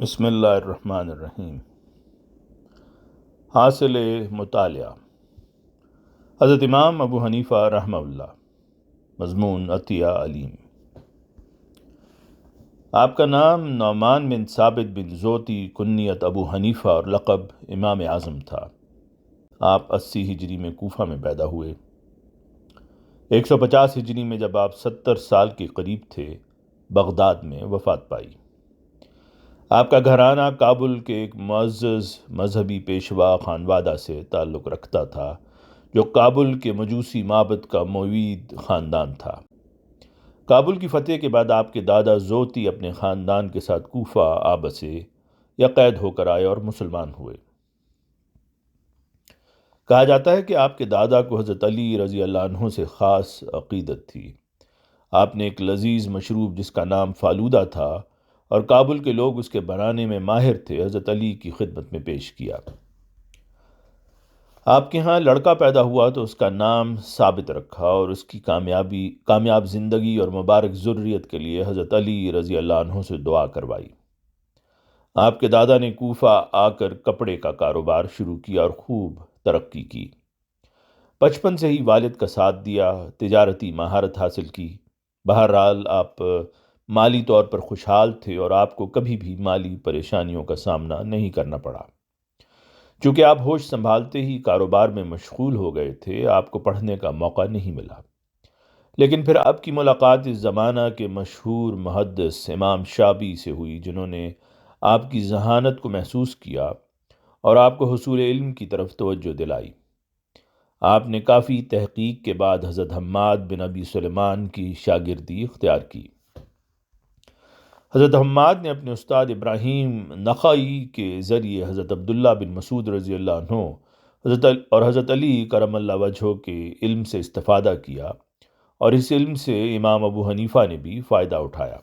بسم اللہ الرحمن الرحیم۔ حاصل مطالعہ حضرت امام ابو حنیفہ رحمہ اللہ۔ مضمون عطیہ علیم۔ آپ کا نام نعمان بن ثابت بن زوتی کنیت ابو حنیفہ اور لقب امام اعظم تھا۔ آپ 80 ہجری میں کوفہ میں پیدا ہوئے۔ 150 ہجری میں جب آپ 70 سال کے قریب تھے بغداد میں وفات پائی۔ آپ کا گھرانہ کابل کے ایک معزز مذہبی پیشوا خانوادہ سے تعلق رکھتا تھا جو کابل کے مجوسی معبد کا معید خاندان تھا۔ کابل کی فتح کے بعد آپ کے دادا زوتی اپنے خاندان کے ساتھ کوفہ آ بسے یا قید ہو کر آئے اور مسلمان ہوئے۔ کہا جاتا ہے کہ آپ کے دادا کو حضرت علی رضی اللہ عنہ سے خاص عقیدت تھی۔ آپ نے ایک لذیذ مشروب جس کا نام فالودہ تھا اور کابل کے لوگ اس کے بنانے میں ماہر تھے حضرت علی کی خدمت میں پیش کیا۔ آپ کے ہاں لڑکا پیدا ہوا تو اس کا نام ثابت رکھا اور اس کی کامیاب زندگی اور مبارک ذریت کے لیے حضرت علی رضی اللہ عنہ سے دعا کروائی۔ آپ کے دادا نے کوفہ آ کر کپڑے کا کاروبار شروع کیا اور خوب ترقی کی۔ بچپن سے ہی والد کا ساتھ دیا، تجارتی مہارت حاصل کی۔ بہرحال آپ مالی طور پر خوشحال تھے اور آپ کو کبھی بھی مالی پریشانیوں کا سامنا نہیں کرنا پڑا۔ چونکہ آپ ہوش سنبھالتے ہی کاروبار میں مشغول ہو گئے تھے، آپ کو پڑھنے کا موقع نہیں ملا۔ لیکن پھر آپ کی ملاقات اس زمانہ کے مشہور محدث امام شابی سے ہوئی جنہوں نے آپ کی ذہانت کو محسوس کیا اور آپ کو حصول علم کی طرف توجہ دلائی۔ آپ نے کافی تحقیق کے بعد حضرت حماد بن ابی سلیمان کی شاگردی اختیار کی۔ حضرت حماد نے اپنے استاد ابراہیم نخعی کے ذریعے حضرت عبداللہ بن مسعود رضی اللہ عنہ اور حضرت علی کرم اللہ وجہہ کے علم سے استفادہ کیا اور اس علم سے امام ابو حنیفہ نے بھی فائدہ اٹھایا۔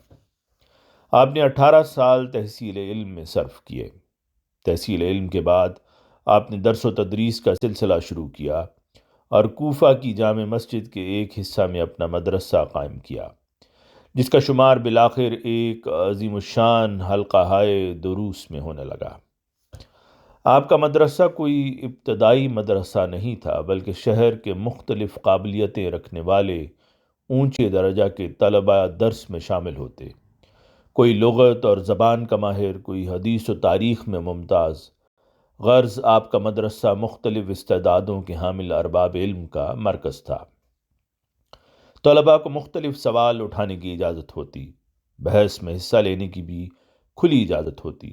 آپ نے 18 سال تحصیل علم میں صرف کیے۔ تحصیل علم کے بعد آپ نے درس و تدریس کا سلسلہ شروع کیا اور کوفہ کی جامع مسجد کے ایک حصہ میں اپنا مدرسہ قائم کیا جس کا شمار بالآخر ایک عظیم الشان حلقہ دروس میں ہونے لگا۔ آپ کا مدرسہ کوئی ابتدائی مدرسہ نہیں تھا بلکہ شہر کے مختلف قابلیتیں رکھنے والے اونچے درجہ کے طلباء درس میں شامل ہوتے۔ کوئی لغت اور زبان کا ماہر، کوئی حدیث و تاریخ میں ممتاز۔ غرض آپ کا مدرسہ مختلف استعدادوں کے حامل ارباب علم کا مرکز تھا۔ طلباء کو مختلف سوال اٹھانے کی اجازت ہوتی، بحث میں حصہ لینے کی بھی کھلی اجازت ہوتی۔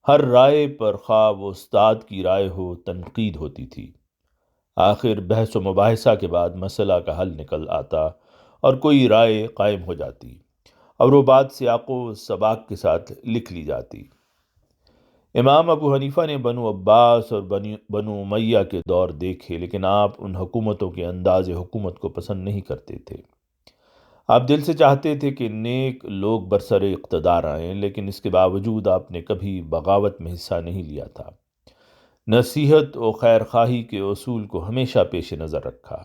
ہر رائے پر خواہ وہ استاد کی رائے ہو تنقید ہوتی تھی۔ آخر بحث و مباحثہ کے بعد مسئلہ کا حل نکل آتا اور کوئی رائے قائم ہو جاتی اور وہ بات سیاق و سباق کے ساتھ لکھ لی جاتی۔ امام ابو حنیفہ نے بنو عباس اور بنو امیہ کے دور دیکھے لیکن آپ ان حکومتوں کے انداز حکومت کو پسند نہیں کرتے تھے۔ آپ دل سے چاہتے تھے کہ نیک لوگ برسر اقتدار آئیں، لیکن اس کے باوجود آپ نے کبھی بغاوت میں حصہ نہیں لیا تھا۔ نصیحت و خیر خواہی کے اصول کو ہمیشہ پیش نظر رکھا۔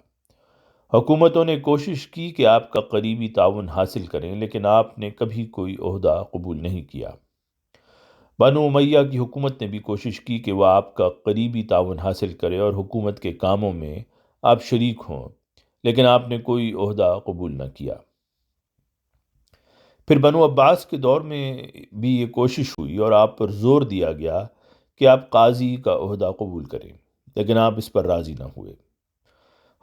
حکومتوں نے کوشش کی کہ آپ کا قریبی تعاون حاصل کریں لیکن آپ نے کبھی کوئی عہدہ قبول نہیں کیا۔ بنو امیہ کی حکومت نے بھی کوشش کی کہ وہ آپ کا قریبی تعاون حاصل کرے اور حکومت کے کاموں میں آپ شریک ہوں، لیکن آپ نے کوئی عہدہ قبول نہ کیا۔ پھر بنو عباس کے دور میں بھی یہ کوشش ہوئی اور آپ پر زور دیا گیا کہ آپ قاضی کا عہدہ قبول کریں، لیکن آپ اس پر راضی نہ ہوئے۔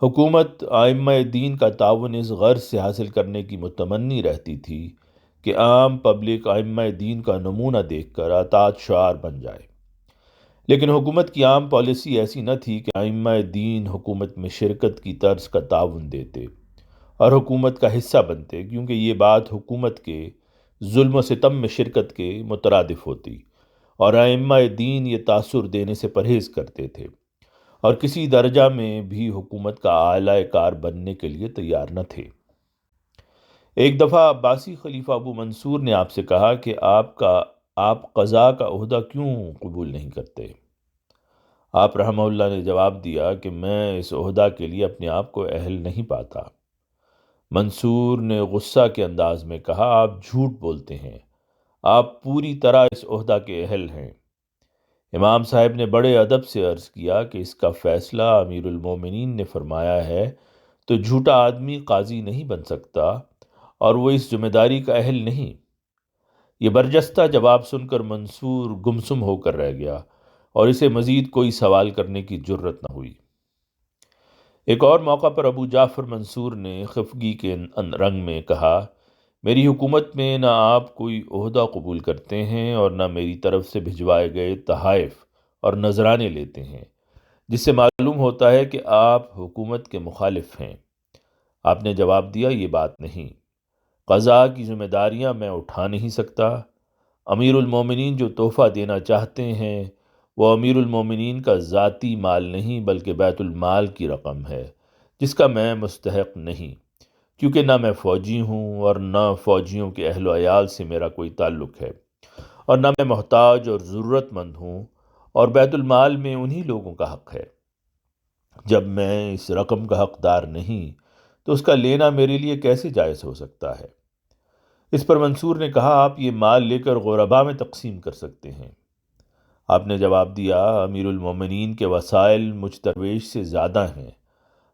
حکومت ائمہ دین کا تعاون اس غرض سے حاصل کرنے کی متمنی رہتی تھی کہ عام پبلک ائمہ دین کا نمونہ دیکھ کر اطاعت شعار بن جائے، لیکن حکومت کی عام پالیسی ایسی نہ تھی کہ ائمہ دین حکومت میں شرکت کی طرز کا تعاون دیتے اور حکومت کا حصہ بنتے، کیونکہ یہ بات حکومت کے ظلم و ستم میں شرکت کے مترادف ہوتی اور ائمہ دین یہ تاثر دینے سے پرہیز کرتے تھے اور کسی درجہ میں بھی حکومت کا اعلی کار بننے کے لیے تیار نہ تھے۔ ایک دفعہ عباسی خلیفہ ابو منصور نے آپ سے کہا کہ آپ قضاء کا عہدہ کیوں قبول نہیں کرتے؟ آپ رحمہ اللہ نے جواب دیا کہ میں اس عہدہ کے لیے اپنے آپ کو اہل نہیں پاتا۔ منصور نے غصہ کے انداز میں کہا، آپ جھوٹ بولتے ہیں، آپ پوری طرح اس عہدہ کے اہل ہیں۔ امام صاحب نے بڑے ادب سے عرض کیا کہ اس کا فیصلہ امیر المومنین نے فرمایا ہے، تو جھوٹا آدمی قاضی نہیں بن سکتا اور وہ اس ذمہ داری کا اہل نہیں۔ یہ برجستہ جواب سن کر منصور گمسم ہو کر رہ گیا اور اسے مزید کوئی سوال کرنے کی جرت نہ ہوئی۔ ایک اور موقع پر ابو جعفر منصور نے خفگی کے رنگ میں کہا، میری حکومت میں نہ آپ کوئی عہدہ قبول کرتے ہیں اور نہ میری طرف سے بھجوائے گئے تحائف اور نذرانے لیتے ہیں، جس سے معلوم ہوتا ہے کہ آپ حکومت کے مخالف ہیں۔ آپ نے جواب دیا، یہ بات نہیں، قضاء کی ذمہ داریاں میں اٹھا نہیں سکتا۔ امیر المومنین جو تحفہ دینا چاہتے ہیں وہ امیر المومنین کا ذاتی مال نہیں بلکہ بیت المال کی رقم ہے، جس کا میں مستحق نہیں، کیونکہ نہ میں فوجی ہوں اور نہ فوجیوں کے اہل و عیال سے میرا کوئی تعلق ہے، اور نہ میں محتاج اور ضرورت مند ہوں، اور بیت المال میں انہی لوگوں کا حق ہے۔ جب میں اس رقم کا حقدار نہیں تو اس کا لینا میرے لیے کیسے جائز ہو سکتا ہے؟ اس پر منصور نے کہا، آپ یہ مال لے کر غربا میں تقسیم کر سکتے ہیں۔ آپ نے جواب دیا، امیر المومنین کے وسائل مجھ درویش سے زیادہ ہیں۔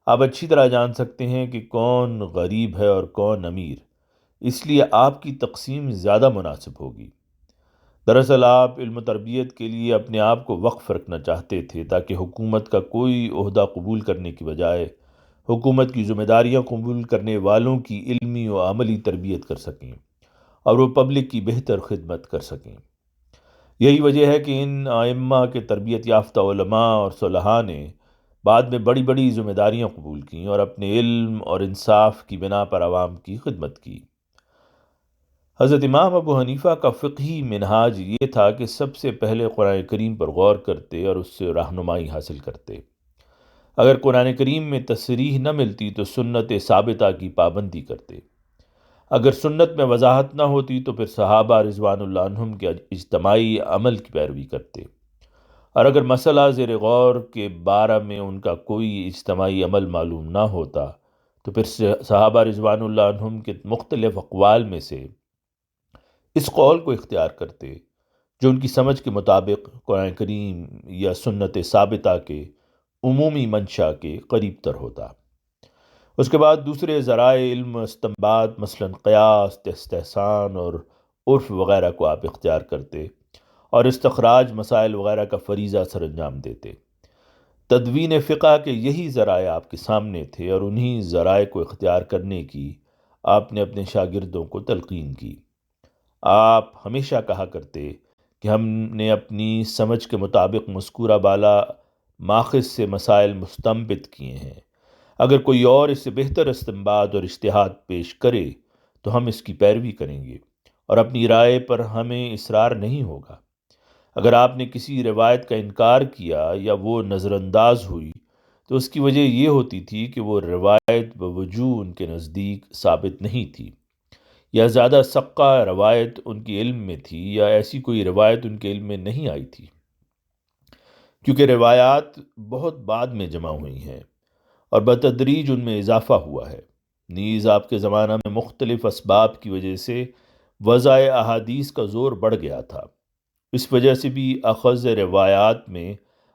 آپ اچھی طرح جان سکتے ہیں کہ کون غریب ہے اور کون امیر، اس لیے آپ کی تقسیم زیادہ مناسب ہوگی۔ دراصل آپ علم و تربیت کے لیے اپنے آپ کو وقف رکھنا چاہتے تھے تاکہ حکومت کا کوئی عہدہ قبول کرنے کی بجائے حکومت کی ذمہ داریاں قبول کرنے والوں کی علمی و عملی تربیت کر سکیں اور وہ پبلک کی بہتر خدمت کر سکیں۔ یہی وجہ ہے کہ ان ائمہ کے تربیت یافتہ علماء اور صلحاء نے بعد میں بڑی بڑی ذمہ داریاں قبول کیں اور اپنے علم اور انصاف کی بنا پر عوام کی خدمت کی۔ حضرت امام ابو حنیفہ کا فقہی منہاج یہ تھا کہ سب سے پہلے قرآن کریم پر غور کرتے اور اس سے رہنمائی حاصل کرتے۔ اگر قرآن کریم میں تصریح نہ ملتی تو سنت ثابتہ کی پابندی کرتے۔ اگر سنت میں وضاحت نہ ہوتی تو پھر صحابہ رضوان اللہ عنہم کے اجتماعی عمل کی پیروی کرتے، اور اگر مسئلہ زیر غور کے بارے میں ان کا کوئی اجتماعی عمل معلوم نہ ہوتا تو پھر صحابہ رضوان اللہ عنہم کے مختلف اقوال میں سے اس قول کو اختیار کرتے جو ان کی سمجھ کے مطابق قرآن کریم یا سنت ثابتہ کے عمومی منشا کے قریب تر ہوتا۔ اس کے بعد دوسرے ذرائع علم استنباط مثلاً قیاس، استحسان اور عرف وغیرہ کو آپ اختیار کرتے اور استخراج مسائل وغیرہ کا فریضہ سر انجام دیتے۔ تدوین فقہ کے یہی ذرائع آپ کے سامنے تھے اور انہی ذرائع کو اختیار کرنے کی آپ نے اپنے شاگردوں کو تلقین کی۔ آپ ہمیشہ کہا کرتے کہ ہم نے اپنی سمجھ کے مطابق مذکورہ بالا ماخذ سے مسائل مستنبط کیے ہیں، اگر کوئی اور اس سے بہتر استنباط اور اجتہاد پیش کرے تو ہم اس کی پیروی کریں گے اور اپنی رائے پر ہمیں اصرار نہیں ہوگا۔ اگر آپ نے کسی روایت کا انکار کیا یا وہ نظر انداز ہوئی تو اس کی وجہ یہ ہوتی تھی کہ وہ روایت بوجوہ ان کے نزدیک ثابت نہیں تھی، یا زیادہ سقہ روایت ان کی علم میں تھی، یا ایسی کوئی روایت ان کے علم میں نہیں آئی تھی، کیونکہ روایات بہت بعد میں جمع ہوئی ہیں اور بتدریج ان میں اضافہ ہوا ہے۔ نیز آپ کے زمانہ میں مختلف اسباب کی وجہ سے وضع احادیث کا زور بڑھ گیا تھا، اس وجہ سے بھی اخذ روایات میں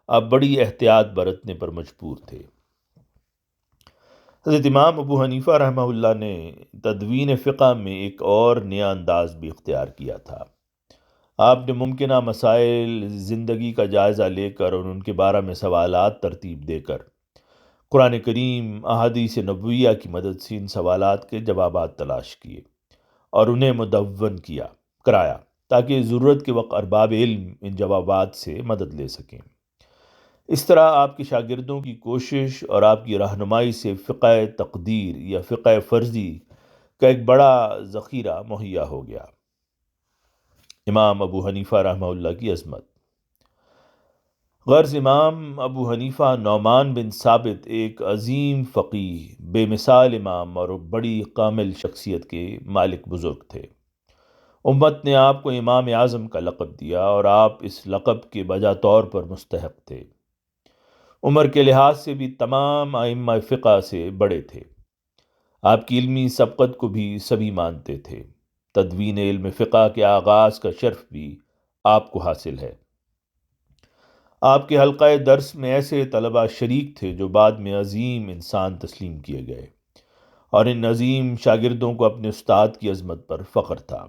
آپ بڑی احتیاط برتنے پر مجبور تھے۔ حضرت امام ابو حنیفہ رحمہ اللہ نے تدوین فقہ میں ایک اور نیا انداز بھی اختیار کیا تھا۔ آپ نے ممکنہ مسائل زندگی کا جائزہ لے کر اور ان کے بارے میں سوالات ترتیب دے کر قرآن کریم، احادیث نبویہ کی مدد سے ان سوالات کے جوابات تلاش کیے اور انہیں مدون کرایا تاکہ ضرورت کے وقت ارباب علم ان جوابات سے مدد لے سکیں۔ اس طرح آپ کے شاگردوں کی کوشش اور آپ کی رہنمائی سے فقہ تقدیر یا فقہ فرضی کا ایک بڑا ذخیرہ مہیا ہو گیا۔ امام ابو حنیفہ رحمہ اللہ کی عظمت۔ غرض امام ابو حنیفہ نعمان بن ثابت ایک عظیم فقیہ، بے مثال امام اور بڑی کامل شخصیت کے مالک بزرگ تھے۔ امت نے آپ کو امام اعظم کا لقب دیا اور آپ اس لقب کے بجا طور پر مستحق تھے۔ عمر کے لحاظ سے بھی تمام ائمہ فقہ سے بڑے تھے۔ آپ کی علمی سبقت کو بھی سبھی مانتے تھے۔ تدوین علم فقہ کے آغاز کا شرف بھی آپ کو حاصل ہے۔ آپ کے حلقہ درس میں ایسے طلباء شریک تھے جو بعد میں عظیم انسان تسلیم کیے گئے، اور ان عظیم شاگردوں کو اپنے استاد کی عظمت پر فخر تھا۔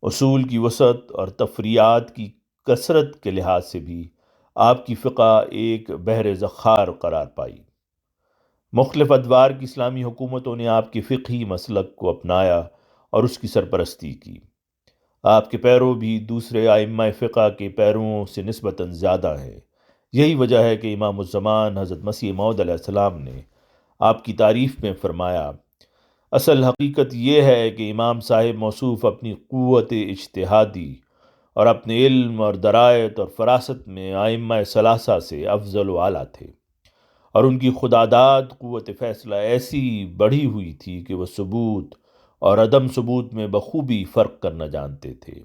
اصول کی وسعت اور تفریعات کی کثرت کے لحاظ سے بھی آپ کی فقہ ایک بحر ذخار قرار پائی۔ مختلف ادوار کی اسلامی حکومتوں نے آپ کے فقہی مسلک کو اپنایا اور اس کی سرپرستی کی۔ آپ کے پیرو بھی دوسرے ائمہ فقہ کے پیروؤں سے نسبتاً زیادہ ہیں۔ یہی وجہ ہے کہ امام الزمان حضرت مسیح موعود علیہ السلام نے آپ کی تعریف میں فرمایا، اصل حقیقت یہ ہے کہ امام صاحب موصوف اپنی قوت اجتہادی اور اپنے علم اور درایت اور فراست میں ائمہ ثلاثہ سے افضل و اعلیٰ تھے، اور ان کی خداداد قوت فیصلہ ایسی بڑھی ہوئی تھی کہ وہ ثبوت اور عدم ثبوت میں بخوبی فرق کرنا جانتے تھے،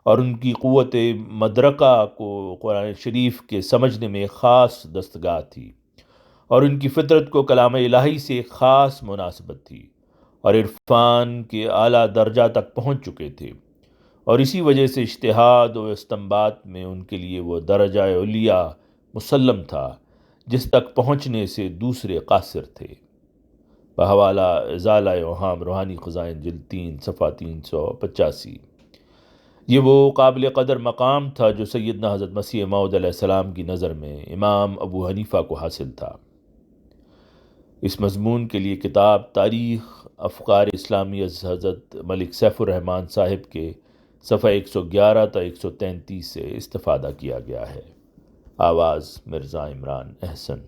اور ان کی قوت مدرکہ کو قرآن شریف کے سمجھنے میں خاص دستگاہ تھی، اور ان کی فطرت کو کلام الہی سے خاص مناسبت تھی، اور عرفان کے اعلیٰ درجہ تک پہنچ چکے تھے، اور اسی وجہ سے اجتہاد و استنباط میں ان کے لیے وہ درجہ علیہ مسلم تھا جس تک پہنچنے سے دوسرے قاصر تھے۔ بحوالہ ازالہ اوہام روحانی خزائن جلد 3 صفحہ 385۔ یہ وہ قابل قدر مقام تھا جو سیدنا حضرت مسیح موعود علیہ السلام کی نظر میں امام ابو حنیفہ کو حاصل تھا۔ اس مضمون کے لیے کتاب تاریخ افکار اسلامی از حضرت ملک سیف الرحمن صاحب کے صفحہ 111 تا 133 سے استفادہ کیا گیا ہے۔ آواز مرزا عمران احسن۔